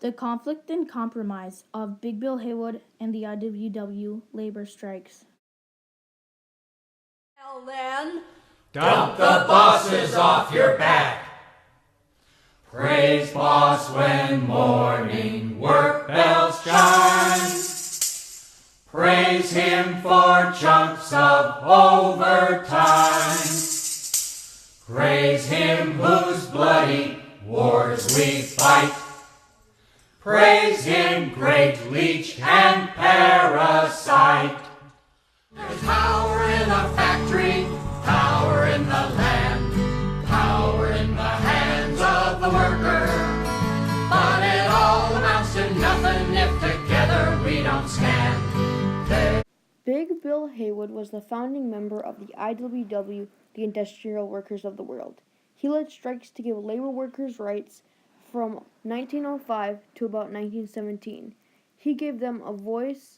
The conflict and compromise of Big Bill Haywood and the IWW labor strikes. Well then, dump the bosses off your back. Praise boss when morning work bells chime. Praise him for chunks of overtime. Praise him whose bloody wars we fight. Praise him, great leech and parasite. There's power in a factory, power in the land, power in the hands of the worker. But it all amounts to nothing if together we don't stand. Big Bill Haywood was the founding member of the IWW, the Industrial Workers of the World. He led strikes to give labor workers rights from 1905 to about 1917. He gave them a voice,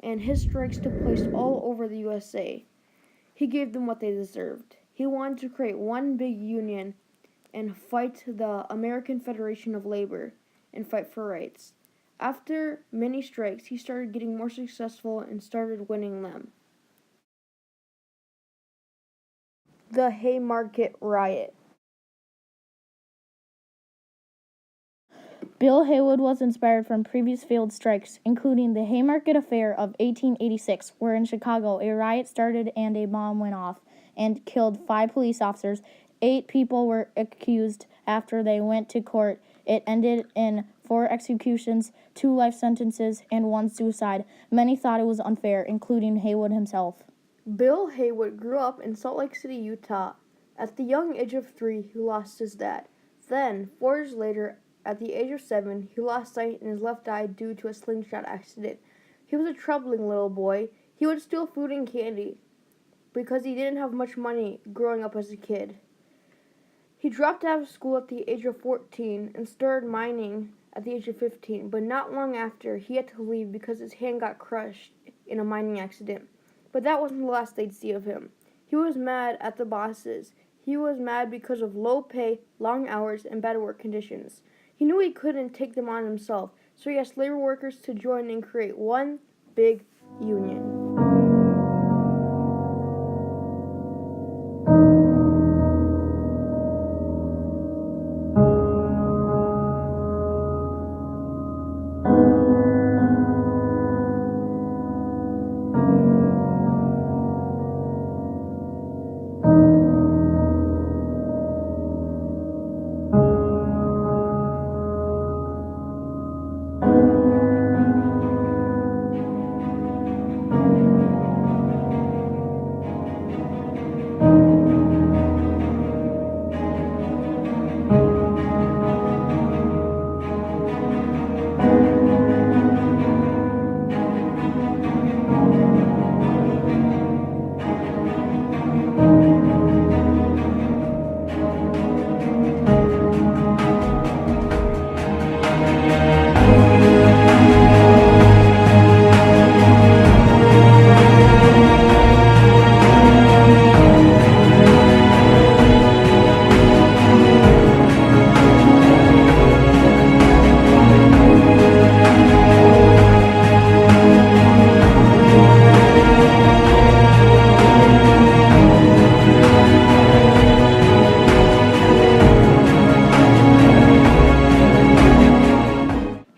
and his strikes took place all over the USA. He gave them what they deserved. He wanted to create one big union and fight the American Federation of Labor and fight for rights. After many strikes, he started getting more successful and started winning them. The Haymarket Riot. Bill Haywood was inspired from previous failed strikes, including the Haymarket Affair of 1886, where in Chicago a riot started and a bomb went off and killed 5 police officers. 8 people were accused after they went to court. It ended in 4 executions, 2 life sentences, and 1 suicide. Many thought it was unfair, including Haywood himself. Bill Haywood grew up in Salt Lake City, Utah. At the young age of 3, he lost his dad. Then, 4 years later, at the age of 7, he lost sight in his left eye due to a slingshot accident. He was a troubling little boy. He would steal food and candy because he didn't have much money growing up as a kid. He dropped out of school at the age of 14 and started mining at the age of 15, but not long after, he had to leave because his hand got crushed in a mining accident. But that wasn't the last they'd see of him. He was mad at the bosses. He was mad because of low pay, long hours, and bad work conditions. He knew he couldn't take them on himself, so he asked labor workers to join and create one big union.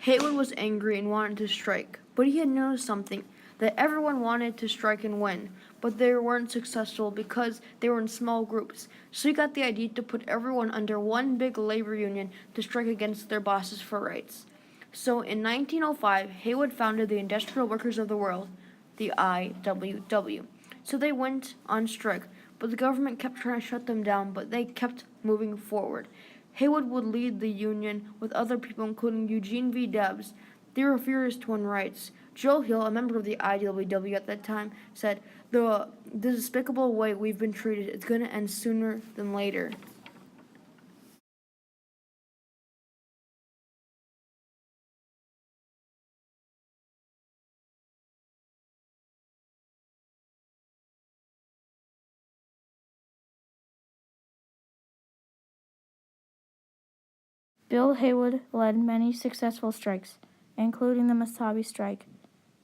Haywood was angry and wanted to strike, but he had noticed something, that everyone wanted to strike and win, but they weren't successful because they were in small groups. So he got the idea to put everyone under one big labor union to strike against their bosses for rights. So in 1905, Haywood founded the Industrial Workers of the World, the IWW. So they went on strike, but the government kept trying to shut them down, but they kept moving forward. Haywood would lead the union with other people, including Eugene V. Debs. They were furious to win rights. Joe Hill, a member of the IWW at that time, said, the despicable way we've been treated is going to end sooner than later. Bill Haywood led many successful strikes, including the Mesabi strike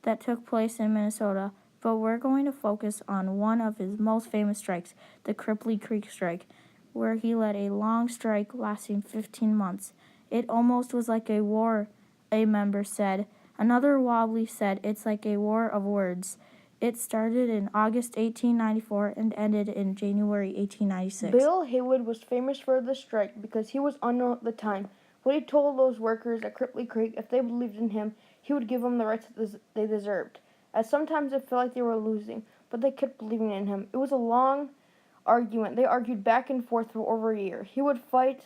that took place in Minnesota, but we're going to focus on one of his most famous strikes, the Crippley Creek strike, where he led a long strike lasting 15 months. It almost was like a war, a member said. Another wobbly said it's like a war of words. It started in August 1894 and ended in January 1896. Bill Haywood was famous for the strike because he was unknown at the time. But he told those workers at Crippley Creek if they believed in him, he would give them the rights that they deserved. As sometimes it felt like they were losing, but they kept believing in him. It was a long argument. They argued back and forth for over a year. He would fight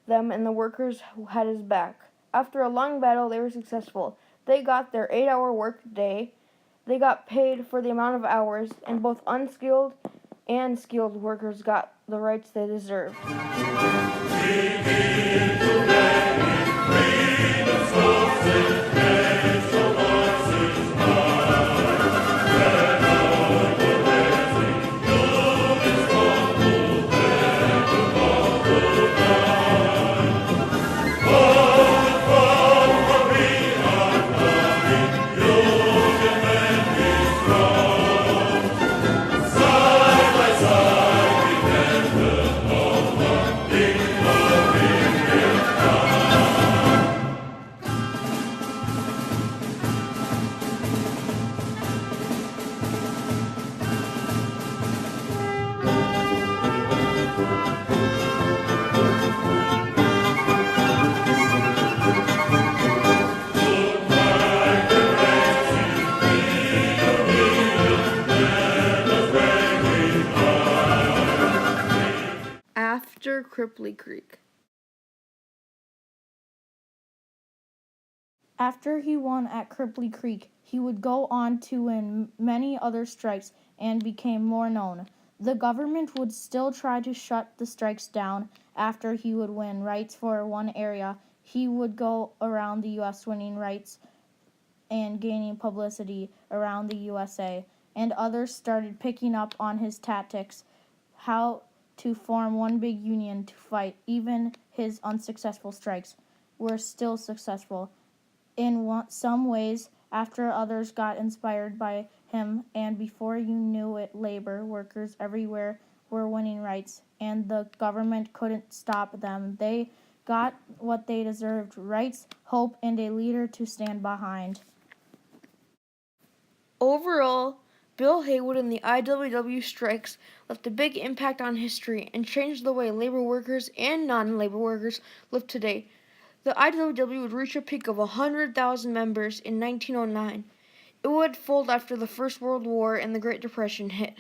them, and the workers had his back. After a long battle, they were successful. They got their 8-hour work day. They got paid for the amount of hours, and both unskilled and skilled workers got the rights they deserved. After Crippley Creek. After he won at Crippley Creek, he would go on to win many other strikes and became more known. The government would still try to shut the strikes down after he would win rights for one area. He would go around the U.S. winning rights and gaining publicity around the USA, and others started picking up on his tactics, how to form one big union to fight. Even his unsuccessful strikes were still successful in some ways after others got inspired by him, and before you knew it, labor workers everywhere were winning rights, and the government couldn't stop them. They got what they deserved: rights, hope, and a leader to stand behind. Overall, Bill Haywood and the IWW strikes left a big impact on history and changed the way labor workers and non-labor workers live today. The IWW would reach a peak of 100,000 members in 1909. It would fold after the First World War and the Great Depression hit.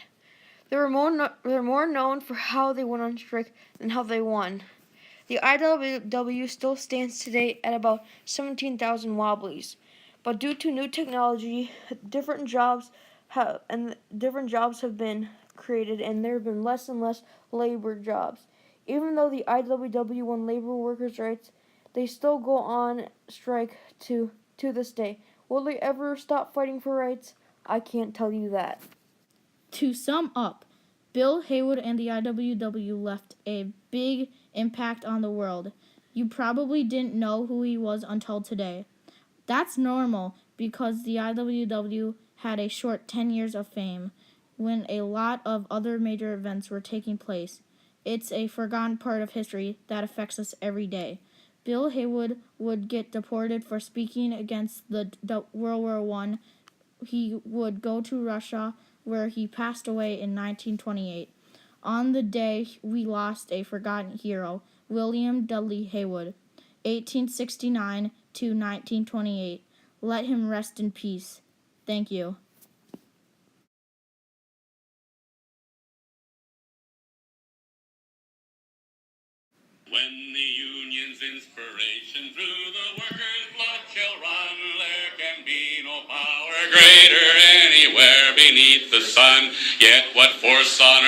They were more known for how they went on strike than how they won. The IWW still stands today at about 17,000 wobblies, but due to new technology, different jobs have been created, and there have been less and less labor jobs. Even though the IWW won labor workers' rights, they still go on strike to this day. Will they ever stop fighting for rights? I can't tell you that. To sum up, Bill Haywood and the IWW left a big impact on the world. You probably didn't know who he was until today. That's normal because the IWW had a short 10 years of fame when a lot of other major events were taking place. It's a forgotten part of history that affects us every day. Bill Haywood would get deported for speaking against the World War I. He would go to Russia, where he passed away in 1928. On the day we lost a forgotten hero, William Dudley Haywood, 1869 to 1928. Let him rest in peace. Thank you. When the Union's inspiration through the workers' blood shall run, there can be no power greater anywhere beneath the sun. Yet what force on